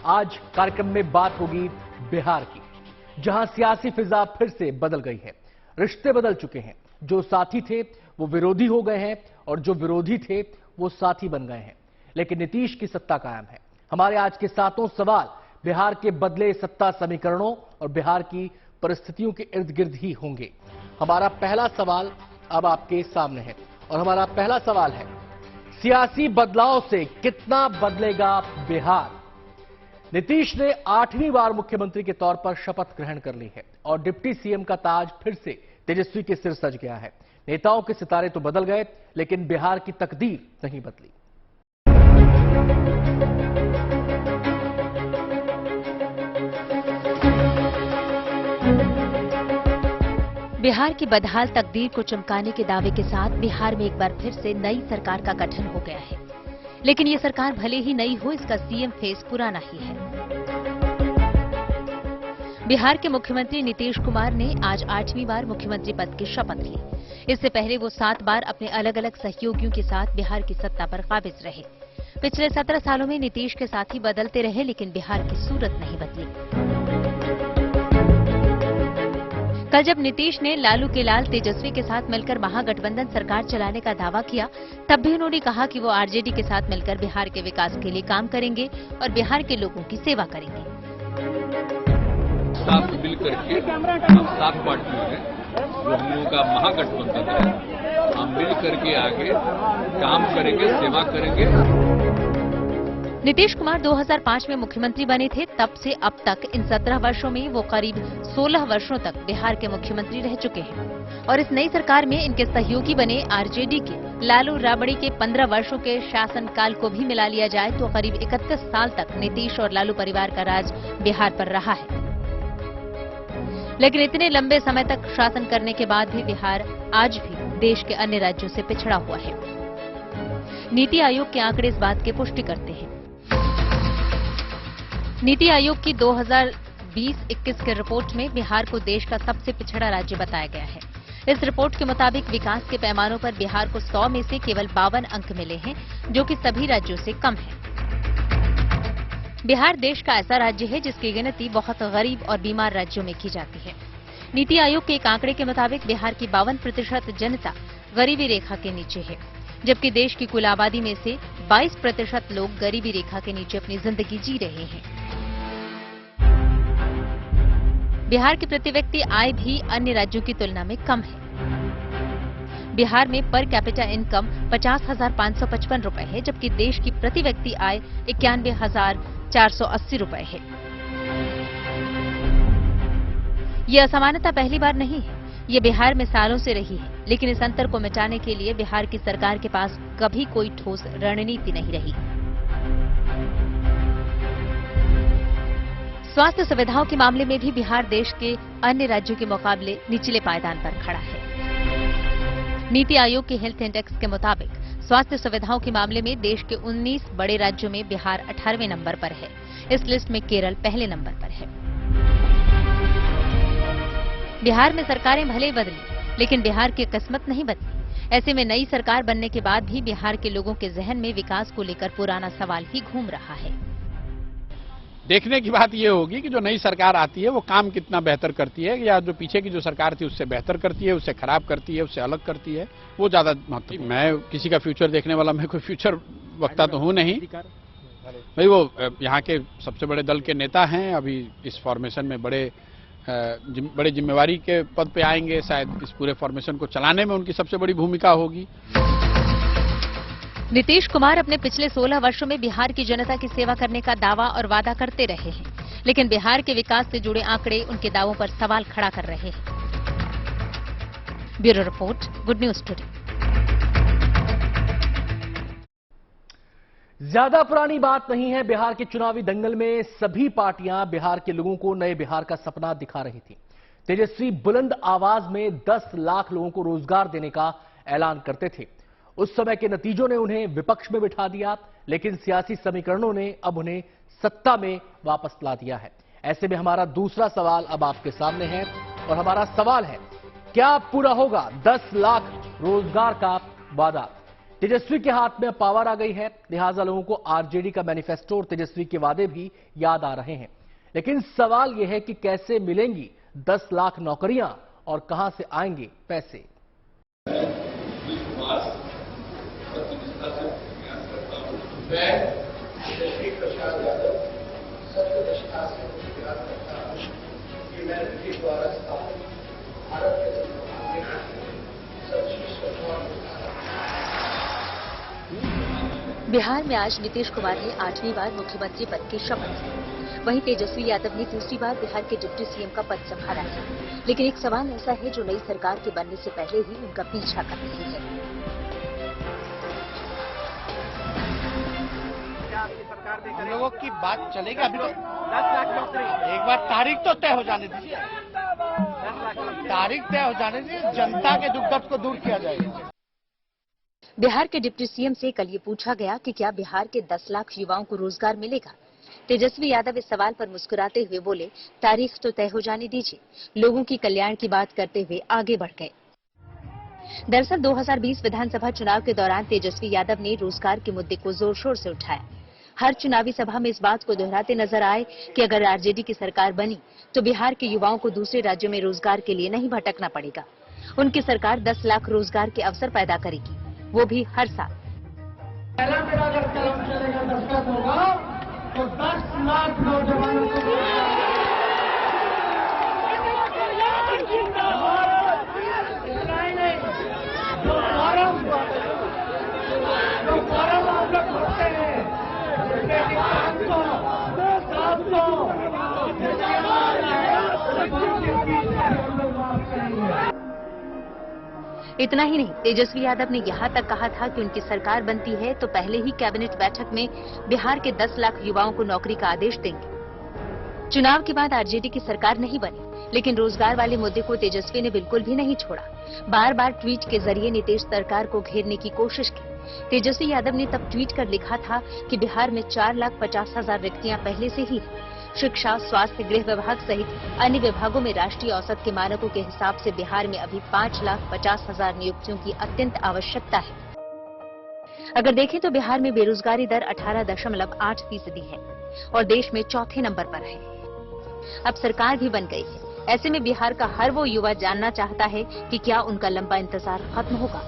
आज कार्यक्रम में बात होगी बिहार की, जहां सियासी फिजा फिर से बदल गई है। रिश्ते बदल चुके हैं। जो साथी थे वो विरोधी हो गए हैं और जो विरोधी थे वो साथी बन गए हैं। लेकिन नीतीश की सत्ता कायम है। हमारे आज के सातों सवाल बिहार के बदले सत्ता समीकरणों और बिहार की परिस्थितियों के इर्द गिर्द ही होंगे। हमारा पहला सवाल अब आपके सामने है और हमारा पहला सवाल है, सियासी बदलाव से कितना बदलेगा बिहार? नीतीश ने 8वीं बार मुख्यमंत्री के तौर पर शपथ ग्रहण कर ली है और डिप्टी सीएम का ताज फिर से तेजस्वी के सिर सज गया है। नेताओं के सितारे तो बदल गए, लेकिन बिहार की तकदीर नहीं बदली। बिहार की बदहाल तकदीर को चमकाने के दावे के साथ बिहार में एक बार फिर से नई सरकार का गठन हो गया है। लेकिन ये सरकार भले ही नई हो, इसका सीएम फेस पुराना ही है। बिहार के मुख्यमंत्री नीतीश कुमार ने आज 8वीं बार मुख्यमंत्री पद की शपथ ली। इससे पहले वो 7 बार अपने अलग अलग सहयोगियों के साथ बिहार की सत्ता पर काबिज रहे। पिछले 17 सालों में नीतीश के साथी बदलते रहे, लेकिन बिहार की सूरत नहीं बदली। कल जब नीतीश ने लालू के लाल तेजस्वी के साथ मिलकर महागठबंधन सरकार चलाने का दावा किया, तब भी उन्होंने कहा कि वो आरजेडी के साथ मिलकर बिहार के विकास के लिए काम करेंगे और बिहार के लोगों की सेवा करेंगे। साथ मिलकर के हम 7 पार्टियों हैं, जो हम लोगों का महागठबंधन है। हम मिल करके आगे काम करेंगे, सेवा करेंगे। नीतीश कुमार 2005 में मुख्यमंत्री बने थे। तब से अब तक इन 17 वर्षों में वो करीब 16 वर्षों तक बिहार के मुख्यमंत्री रह चुके हैं। और इस नई सरकार में इनके सहयोगी बने आरजेडी के लालू राबड़ी के 15 वर्षों के शासनकाल को भी मिला लिया जाए तो करीब 31 साल तक नीतीश और लालू परिवार का राज बिहार पर रहा है। लेकिन इतने लंबे समय तक शासन करने के बाद भी बिहार आज भी देश के अन्य राज्यों से पिछड़ा हुआ है। नीति आयोग के आंकड़े इस बात की पुष्टि करते हैं। नीति आयोग की 2020-21 की रिपोर्ट में बिहार को देश का सबसे पिछड़ा राज्य बताया गया है। इस रिपोर्ट के मुताबिक विकास के पैमानों पर बिहार को 100 में से केवल 52 अंक मिले हैं, जो कि सभी राज्यों से कम है। बिहार देश का ऐसा राज्य है जिसकी गिनती बहुत गरीब और बीमार राज्यों में की जाती है। नीति आयोग के एक आंकड़े के मुताबिक बिहार की 52% जनता गरीबी रेखा के नीचे है, जबकि देश की कुल आबादी में से 22% लोग गरीबी रेखा के नीचे अपनी जिंदगी जी रहे हैं। बिहार की प्रति व्यक्ति आय भी अन्य राज्यों की तुलना में कम है। बिहार में पर कैपिटा इनकम 50,555 रुपए है, जबकि देश की प्रति व्यक्ति आय 91,480 रुपए है। ये असमानता पहली बार नहीं है, ये बिहार में सालों से रही है। लेकिन इस अंतर को मिटाने के लिए बिहार की सरकार के पास कभी कोई ठोस रणनीति नहीं रही। स्वास्थ्य सुविधाओं के मामले में भी बिहार देश के अन्य राज्यों के मुकाबले निचले पायदान पर खड़ा है। नीति आयोग के हेल्थ इंडेक्स के मुताबिक स्वास्थ्य सुविधाओं के मामले में देश के 19 बड़े राज्यों में बिहार 18वें नंबर पर है। इस लिस्ट में केरल पहले नंबर पर है। बिहार में सरकारें भले बदली, लेकिन बिहार की किस्मत नहीं बदली। ऐसे में नई सरकार बनने के बाद भी बिहार के लोगों के जहन में विकास को लेकर पुराना सवाल ही घूम रहा है। देखने की बात यह होगी कि जो नई सरकार आती है वो काम कितना बेहतर करती है, या जो पीछे की जो सरकार थी उससे बेहतर करती है, उससे खराब करती है, उससे अलग करती है, वो ज्यादा महत्वपूर्ण। मैं किसी का फ्यूचर देखने वाला, मैं कोई फ्यूचर वक्ता तो हूं नहीं भाई। वो यहाँ के सबसे बड़े दल के नेता हैं, अभी इस फॉर्मेशन में बड़े जिम्मेवारी के पद पे आएंगे। शायद इस पूरे फॉर्मेशन को चलाने में उनकी सबसे बड़ी भूमिका होगी। नीतीश कुमार अपने पिछले 16 वर्षों में बिहार की जनता की सेवा करने का दावा और वादा करते रहे हैं, लेकिन बिहार के विकास से जुड़े आंकड़े उनके दावों पर सवाल खड़ा कर रहे हैं। Bureau report, good news today. ज्यादा पुरानी बात नहीं है। बिहार के चुनावी दंगल में सभी पार्टियां बिहार के लोगों को नए बिहार का सपना दिखा रही थी। तेजस्वी बुलंद आवाज में 10 लाख लोगों को रोजगार देने का ऐलान करते थे। उस समय के नतीजों ने उन्हें विपक्ष में बिठा दिया, लेकिन सियासी समीकरणों ने अब उन्हें सत्ता में वापस ला दिया है। ऐसे में हमारा दूसरा सवाल अब आपके सामने है और हमारा सवाल है, क्या पूरा होगा 10 लाख रोजगार का वादा? तेजस्वी के हाथ में पावर आ गई है, लिहाजा लोगों को आरजेडी का मैनिफेस्टो और तेजस्वी के वादे भी याद आ रहे हैं। लेकिन सवाल यह है कि कैसे मिलेंगी 10 लाख नौकरियां और कहां से आएंगे पैसे। बिहार में आज नीतीश कुमार ने 8वीं बार मुख्यमंत्री पद की शपथ ली। वहीं तेजस्वी यादव ने तीसरी बार बिहार के डिप्टी सीएम का पद संभाला है। लेकिन एक सवाल ऐसा है जो नई सरकार के बनने से पहले ही उनका पीछा कर रही है। हम लोगों की बात चलेगी अभी तो 10 लाख नौकरी। एक बार तारीख तो तय हो जाने दीजिए, तारीख तय हो जाने दीजिए, जनता के दुख दर्द को दूर किया जाएगा। बिहार के डिप्टी सीएम से कल ये पूछा गया कि क्या बिहार के 10 लाख युवाओं को रोजगार मिलेगा। तेजस्वी यादव इस सवाल पर मुस्कुराते हुए बोले, तारीख तो तय हो जाने दीजिए, लोगों की कल्याण की बात करते हुए आगे बढ़ गए। दरअसल 2020 विधानसभा चुनाव के दौरान तेजस्वी यादव ने रोजगार के मुद्दे को जोर शोर से उठाया। हर चुनावी सभा में इस बात को दोहराते नजर आए कि अगर आरजेडी की सरकार बनी तो बिहार के युवाओं को दूसरे राज्यों में रोजगार के लिए नहीं भटकना पड़ेगा। उनकी सरकार 10 लाख रोजगार के अवसर पैदा करेगी, वो भी हर साल। पहला मेरा अगर कलम चलेगा, दस्तखत होगा तो 10 लाख नौजवानों को फॉर्म आप लोग भरते हैं, इतना ही नहीं, तेजस्वी यादव ने यहाँ तक कहा था कि उनकी सरकार बनती है तो पहले ही कैबिनेट बैठक में बिहार के 10 लाख युवाओं को नौकरी का आदेश देंगे। चुनाव के बाद आरजेडी की सरकार नहीं बनी, लेकिन रोजगार वाले मुद्दे को तेजस्वी ने बिल्कुल भी नहीं छोड़ा। बार बार ट्वीट के जरिए नीतीश सरकार को घेरने की कोशिश की। तेजस्वी यादव ने तब ट्वीट कर लिखा था कि बिहार में 4,50,000 रिक्तियां पहले से ही हैं। शिक्षा, स्वास्थ्य, गृह विभाग सहित अन्य विभागों में राष्ट्रीय औसत के मानकों के हिसाब से बिहार में अभी 5,50,000 नियुक्तियों की अत्यंत आवश्यकता है। अगर देखें तो बिहार में बेरोजगारी दर 18.8% है और देश में चौथे नंबर पर है। अब सरकार भी बन गई है, ऐसे में बिहार का हर वो युवा जानना चाहता है कि क्या उनका लंबा इंतजार खत्म होगा।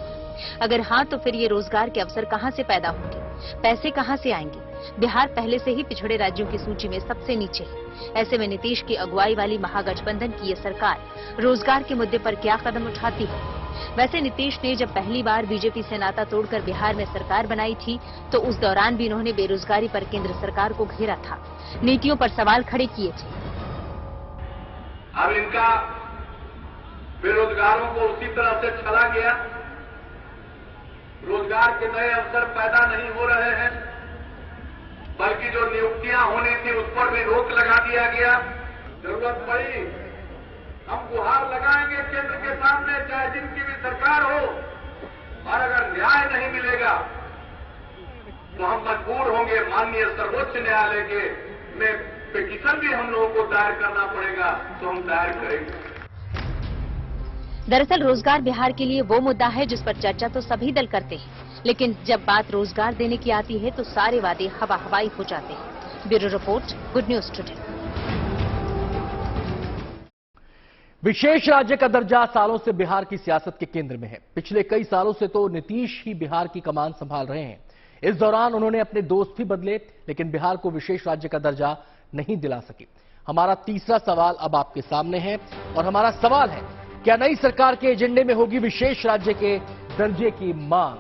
अगर हाँ, तो फिर ये रोजगार के अवसर कहां से पैदा होंगे, पैसे कहां से आएंगे। बिहार पहले से ही पिछड़े राज्यों की सूची में सबसे नीचे है। ऐसे में नीतीश की अगुवाई वाली महागठबंधन की ये सरकार रोजगार के मुद्दे पर क्या कदम उठाती है। वैसे नीतीश ने जब पहली बार बीजेपी से नाता तोड़कर बिहार में सरकार बनाई थी तो उस दौरान भी उन्होंने बेरोजगारी पर केंद्र सरकार को घेरा था, नीतियों पर सवाल खड़े किए थे। अब इनका बेरोजगारों को उसी तरह से छला गया, रोजगार के नए अवसर पैदा नहीं हो रहे हैं, बल्कि जो नियुक्तियां होनी थी उस पर भी रोक लगा दिया गया। जरूरत पड़ी हम गुहार लगाएंगे केंद्र के सामने, चाहे जिनकी भी सरकार हो, और अगर न्याय नहीं मिलेगा तो हम मजबूर होंगे माननीय सर्वोच्च न्यायालय के में पिटीशन भी हम लोगों को दायर करना पड़ेगा, तो हम दायर करेंगे। दरअसल रोजगार बिहार के लिए वो मुद्दा है जिस पर चर्चा तो सभी दल करते हैं, लेकिन जब बात रोजगार देने की आती है तो सारे वादे हवा हवाई हो जाते हैं। Bureau report, good news today. विशेष राज्य का दर्जा सालों से बिहार की सियासत के केंद्र में है। पिछले कई सालों से तो नीतीश ही बिहार की कमान संभाल रहे हैं। इस दौरान उन्होंने अपने दोस्त भी बदले, लेकिन बिहार को विशेष राज्य का दर्जा नहीं दिला सके। हमारा तीसरा सवाल अब आपके सामने है और हमारा सवाल है, क्या नई सरकार के एजेंडे में होगी विशेष राज्य के दर्जे की मांग।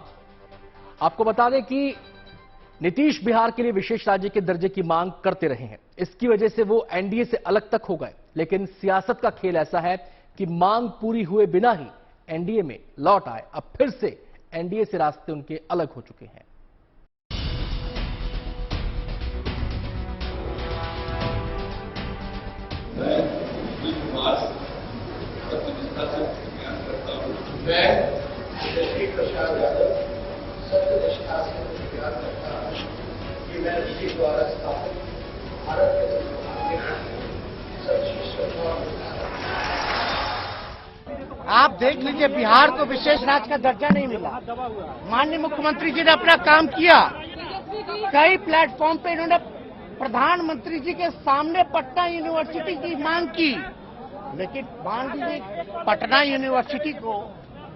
आपको बता दें कि नीतीश बिहार के लिए विशेष राज्य के दर्जे की मांग करते रहे हैं। इसकी वजह से वो एनडीए से अलग तक हो गए, लेकिन सियासत का खेल ऐसा है कि मांग पूरी हुए बिना ही एनडीए में लौट आए। अब फिर से एनडीए से रास्ते उनके अलग हो चुके हैं। आप देख लीजिए, बिहार को विशेष राज्य का दर्जा नहीं मिला। माननीय मुख्यमंत्री जी ने अपना काम किया। कई प्लेटफॉर्म पे इन्होंने प्रधानमंत्री जी के सामने पटना यूनिवर्सिटी की मांग की, लेकिन मान लीजिए पटना यूनिवर्सिटी को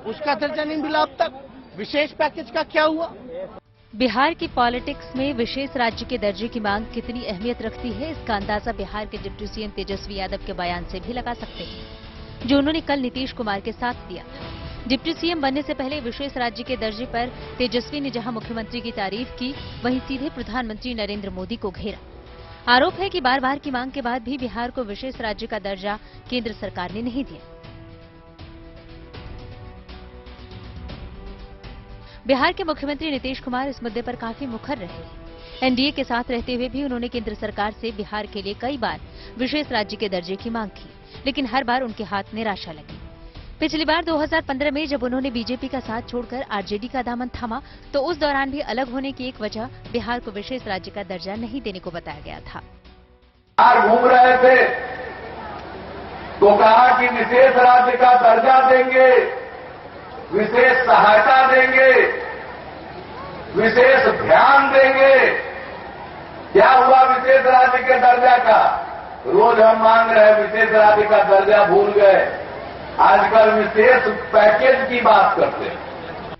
उसका दर्जा नहीं मिला अब तक। विशेष पैकेज का क्या हुआ? बिहार की पॉलिटिक्स में विशेष राज्य के दर्जे की मांग कितनी अहमियत रखती है, इसका अंदाजा बिहार के डिप्टी सीएम तेजस्वी यादव के बयान से भी लगा सकते हैं, जो उन्होंने कल नीतीश कुमार के साथ दिया था। डिप्टी सीएम बनने से पहले विशेष राज्य के दर्जे पर तेजस्वी ने जहां मुख्यमंत्री की तारीफ की, वहीं सीधे प्रधानमंत्री नरेंद्र मोदी को घेरा। आरोप है कि बार बार की मांग के बाद भी बिहार को विशेष राज्य का दर्जा केंद्र सरकार ने नहीं दिया। बिहार के मुख्यमंत्री नीतीश कुमार इस मुद्दे पर काफी मुखर रहे हैं। एनडीए के साथ रहते हुए भी उन्होंने केंद्र सरकार से बिहार के लिए कई बार विशेष राज्य के दर्जे की मांग की, लेकिन हर बार उनके हाथ निराशा लगी। पिछली बार 2015 में जब उन्होंने बीजेपी का साथ छोड़कर आरजेडी का दामन थामा, तो उस दौरान भी अलग होने की एक वजह बिहार को विशेष राज्य का दर्जा नहीं देने को बताया गया था। बिहार घूम रहे थे तो कहा कि विशेष राज्य का दर्जा देंगे, विशेष सहायता देंगे, विशेष ध्यान देंगे। क्या हुआ विशेष राज्य के दर्जा का? रोज हम मांग रहे हैं विशेष राज्य का दर्जा, भूल गए। आजकल विशेष पैकेज की बात करते हैं।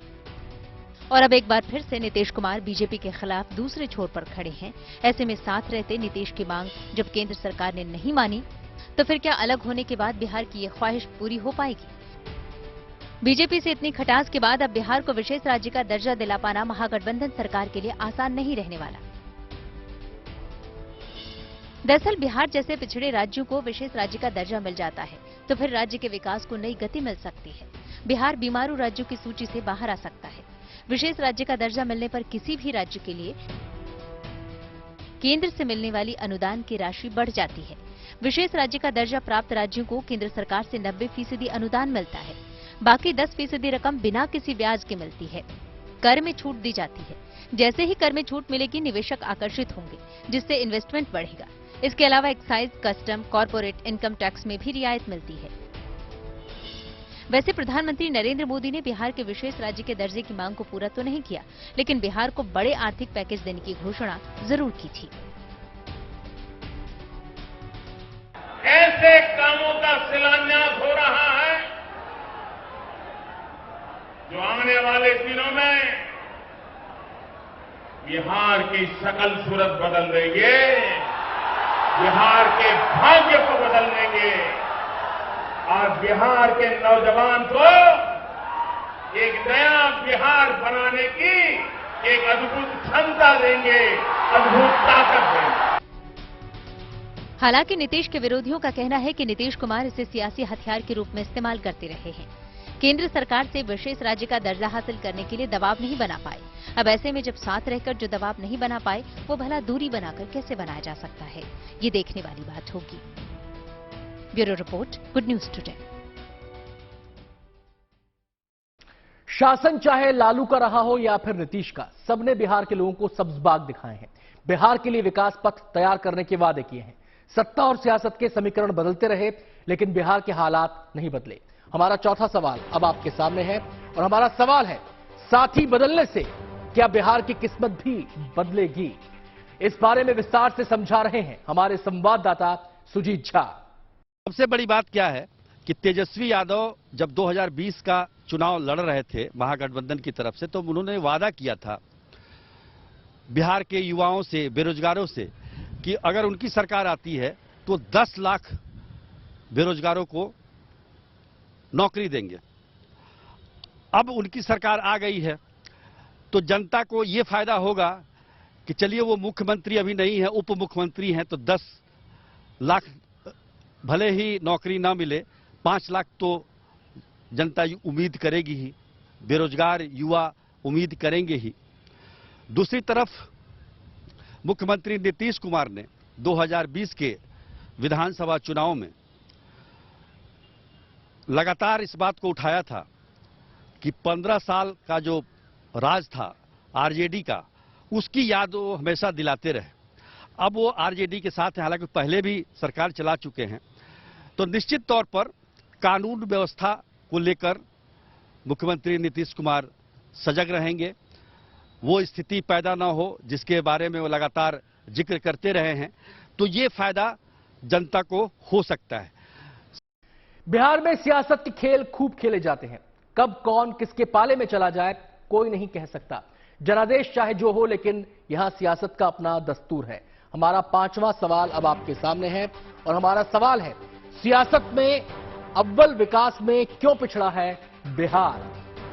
और अब एक बार फिर से नीतीश कुमार बीजेपी के खिलाफ दूसरे छोर पर खड़े हैं। ऐसे में साथ रहते नीतीश की मांग जब केंद्र सरकार ने नहीं मानी, तो फिर क्या अलग होने के बाद बिहार की ये ख्वाहिश पूरी हो पाएगी? बीजेपी से इतनी खटास के बाद अब बिहार को विशेष राज्य का दर्जा दिला पाना महागठबंधन सरकार के लिए आसान नहीं रहने वाला। दरअसल बिहार जैसे पिछड़े राज्यों को विशेष राज्य का दर्जा मिल जाता है तो फिर राज्य के विकास को नई गति मिल सकती है। बिहार बीमारू राज्यों की सूची से बाहर आ सकता है। विशेष राज्य का दर्जा मिलने पर किसी भी राज्य के लिए केंद्र से मिलने वाली अनुदान की राशि बढ़ जाती है। विशेष राज्य का दर्जा प्राप्त राज्यों को केंद्र सरकार से 90% अनुदान मिलता है। बाकी 10% रकम बिना किसी ब्याज के मिलती है। कर में छूट दी जाती है। जैसे ही कर में छूट मिलेगी, निवेशक आकर्षित होंगे, जिससे इन्वेस्टमेंट बढ़ेगा। इसके अलावा excise, custom, corporate income tax में भी रियायत मिलती है। वैसे प्रधानमंत्री नरेंद्र मोदी ने बिहार के विशेष राज्य के दर्जे की मांग को पूरा तो नहीं किया, लेकिन बिहार को बड़े आर्थिक पैकेज देने की घोषणा जरूर की थी। ऐसे कामों का शिलान्यास हो रहा है जो आने वाले दिनों में बिहार की शकल सूरत बदल देंगे, बिहार के भाग्य को बदल देंगे और बिहार के नौजवान को एक नया बिहार बनाने की एक अद्भुत क्षमता देंगे, अद्भुत ताकत देंगे। हालांकि नीतीश के विरोधियों का कहना है कि नीतीश कुमार इसे सियासी हथियार के रूप में इस्तेमाल करते रहे हैं। केंद्र सरकार से विशेष राज्य का दर्जा हासिल करने के लिए दबाव नहीं बना पाए। अब ऐसे में जब साथ रहकर जो दबाव नहीं बना पाए, वो भला दूरी बनाकर कैसे बनाया जा सकता है, ये देखने वाली बात होगी। Bureau report, good news today. शासन चाहे लालू का रहा हो या फिर नीतीश का, सबने बिहार के लोगों को सब्ज बाग दिखाए हैं। बिहार के लिए विकास पथ तैयार करने के वादे किए हैं। सत्ता और सियासत के समीकरण बदलते रहे, लेकिन बिहार के हालात नहीं बदले। हमारा चौथा सवाल अब आपके सामने है और हमारा सवाल है, साथी बदलने से क्या बिहार की किस्मत भी बदलेगी? इस बारे में विस्तार से समझा रहे हैं हमारे संवाददाता सुजीत झा। सबसे बड़ी बात क्या है कि तेजस्वी यादव जब 2020 का चुनाव लड़ रहे थे महागठबंधन की तरफ से, तो उन्होंने वादा किया था बिहार के युवाओं से, बेरोजगारों से, कि अगर उनकी सरकार आती है तो 10 लाख बेरोजगारों को नौकरी देंगे। अब उनकी सरकार आ गई है तो जनता को ये फायदा होगा कि चलिए वो मुख्यमंत्री अभी नहीं है, उप मुख्यमंत्री हैं, तो 10 लाख भले ही नौकरी ना मिले, 5 लाख तो जनता उम्मीद करेगी ही, बेरोजगार युवा उम्मीद करेंगे ही। दूसरी तरफ मुख्यमंत्री नीतीश कुमार ने 2020 के विधानसभा चुनाव में लगातार इस बात को उठाया था कि 15 साल का जो राज था आरजेडी का, उसकी याद वो हमेशा दिलाते रहे। अब वो आरजेडी के साथ हैं, हालांकि पहले भी सरकार चला चुके हैं, तो निश्चित तौर पर कानून व्यवस्था को लेकर मुख्यमंत्री नीतीश कुमार सजग रहेंगे। वो स्थिति पैदा ना हो जिसके बारे में वो लगातार जिक्र करते रहे हैं, तो ये फायदा जनता को हो सकता है। बिहार में सियासत के खेल खूब खेले जाते हैं। कब कौन किसके पाले में चला जाए कोई नहीं कह सकता। जनादेश चाहे जो हो, लेकिन यहां सियासत का अपना दस्तूर है। हमारा 5वां सवाल अब आपके सामने है और हमारा सवाल है, सियासत में अव्वल विकास में क्यों पिछड़ा है बिहार?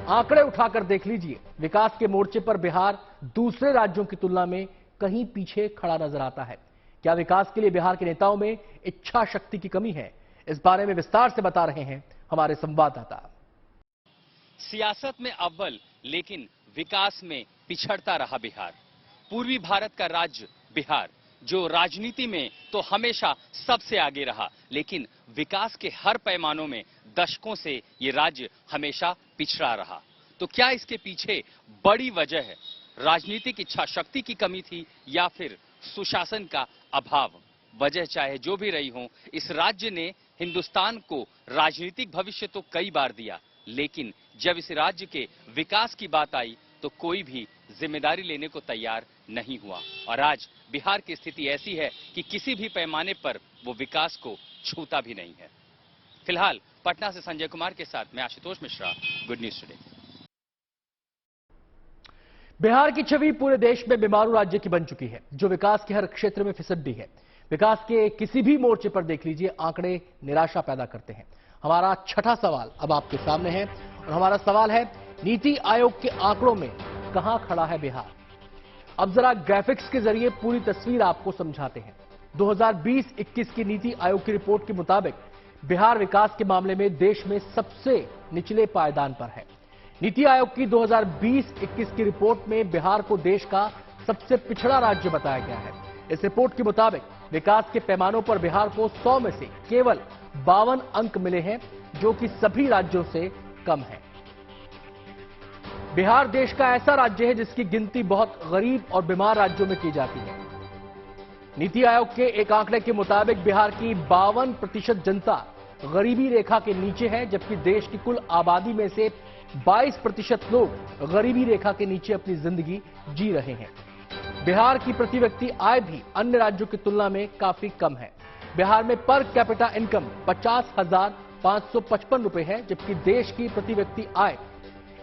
आंकड़े उठाकर देख लीजिए। विकास के मोर्चे पर बिहार दूसरे राज्यों की तुलना में कहीं पीछे खड़ा नजर आता है। क्या विकास के लिए बिहार के नेताओं में इच्छा शक्ति की कमी है? इस बारे में विस्तार से बता रहे हैं हमारे संवाददाता। सियासत में अव्वल लेकिन विकास में पिछड़ता रहा बिहार। पूर्वी भारत का राज्य बिहार जो राजनीति में तो हमेशा सबसे आगे रहा, लेकिन विकास के हर पैमानों में दशकों से ये राज्य हमेशा पिछड़ा रहा। तो क्या इसके पीछे बड़ी वजह है राजनीतिक इच्छा शक्ति की कमी थी या फिर सुशासन का अभाव? वजह चाहे जो भी रही हो, इस राज्य ने हिंदुस्तान को राजनीतिक भविष्य तो कई बार दिया, लेकिन जब इस राज्य के विकास की बात आई तो कोई भी जिम्मेदारी लेने को तैयार नहीं हुआ। और आज बिहार की स्थिति ऐसी है कि किसी भी पैमाने पर वो विकास को छूता भी नहीं है। फिलहाल पटना से संजय कुमार के साथ मैं Ashutosh Mishra, good news today. Bihar की छवि पूरे देश में बीमारू राज्य की बन चुकी है, जो विकास के हर क्षेत्र में फिसड्डी है। विकास के किसी भी मोर्चे पर देख लीजिए, आंकड़े निराशा पैदा करते हैं। हमारा 6ठा सवाल अब आपके सामने है और हमारा सवाल है, नीति आयोग के आंकड़ों में कहां खड़ा है बिहार? अब जरा ग्राफिक्स के जरिए पूरी तस्वीर आपको समझाते हैं। 2020-21 की नीति आयोग की रिपोर्ट के मुताबिक बिहार विकास के मामले में देश में सबसे निचले पायदान पर है। नीति आयोग की 2020-21 की रिपोर्ट में बिहार को देश का सबसे पिछड़ा राज्य बताया गया है। इस रिपोर्ट के मुताबिक विकास के पैमानों पर बिहार को 100 में से केवल 52 अंक मिले हैं, जो कि सभी राज्यों से कम है। बिहार देश का ऐसा राज्य है जिसकी गिनती बहुत गरीब और बीमार राज्यों में की जाती है। नीति आयोग के एक आंकड़े के मुताबिक बिहार की 52% जनता गरीबी रेखा के नीचे है, जबकि देश की कुल आबादी में से 22% लोग गरीबी रेखा के नीचे अपनी जिंदगी जी रहे हैं। बिहार की प्रति व्यक्ति आय भी अन्य राज्यों की तुलना में काफी कम है। बिहार में पर कैपिटा इनकम 50,555 रुपए है, जबकि देश की प्रति व्यक्ति आय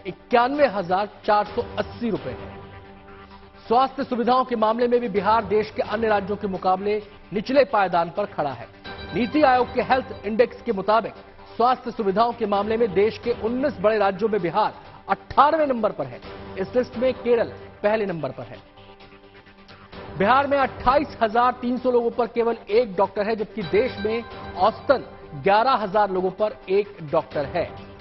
91,480 रुपए है। स्वास्थ्य सुविधाओं के मामले में भी बिहार देश के अन्य राज्यों के मुकाबले निचले पायदान पर खड़ा है। नीति आयोग के हेल्थ इंडेक्स के मुताबिक स्वास्थ्य सुविधाओं के मामले में देश के 19 बड़े राज्यों में बिहार 18वें नंबर पर है। इस लिस्ट में केरल पहले नंबर पर है। बिहार में 28,300 लोगों पर केवल एक डॉक्टर है, जबकि देश में औसतन 11,000 लोगों पर एक डॉक्टर है।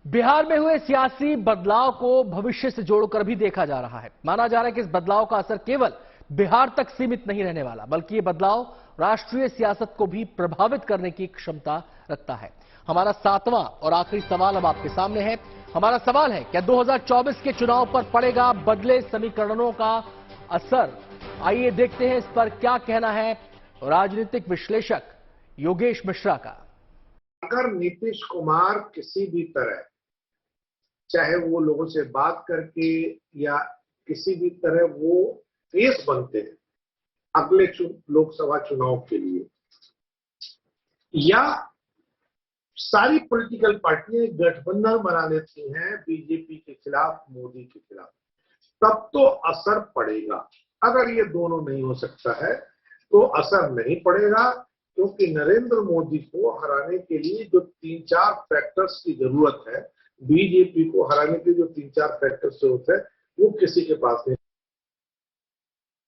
बिहार में हुए सियासी बदलाव को भविष्य से जोड़कर भी देखा जा रहा है। माना जा रहा है कि इस बदलाव का असर केवल बिहार तक सीमित नहीं रहने वाला, बल्कि ये बदलाव राष्ट्रीय सियासत को भी प्रभावित करने की क्षमता रखता है। हमारा 7वां और आखिरी सवाल अब आपके सामने है। हमारा सवाल है, क्या 2024 के चुनाव पर पड़ेगा बदले समीकरणों का असर? आइए देखते हैं इस पर क्या कहना है राजनीतिक विश्लेषक योगेश मिश्रा का। अगर नीतीश कुमार किसी भी तरह, चाहे वो लोगों से बात करके या किसी भी तरह वो फेस बनते हैं अगले लोकसभा चुनाव के लिए, या सारी पॉलिटिकल पार्टियां गठबंधन बना लेती हैं बीजेपी के खिलाफ, मोदी के खिलाफ, तब तो असर पड़ेगा। अगर ये दोनों नहीं हो सकता है तो असर नहीं पड़ेगा, क्योंकि नरेंद्र मोदी को हराने के लिए जो 3-4 फैक्टर्स की जरूरत है, बीजेपी को हराने के जो 3-4 फैक्टर्स जरूरत है, वो किसी के पास नहीं।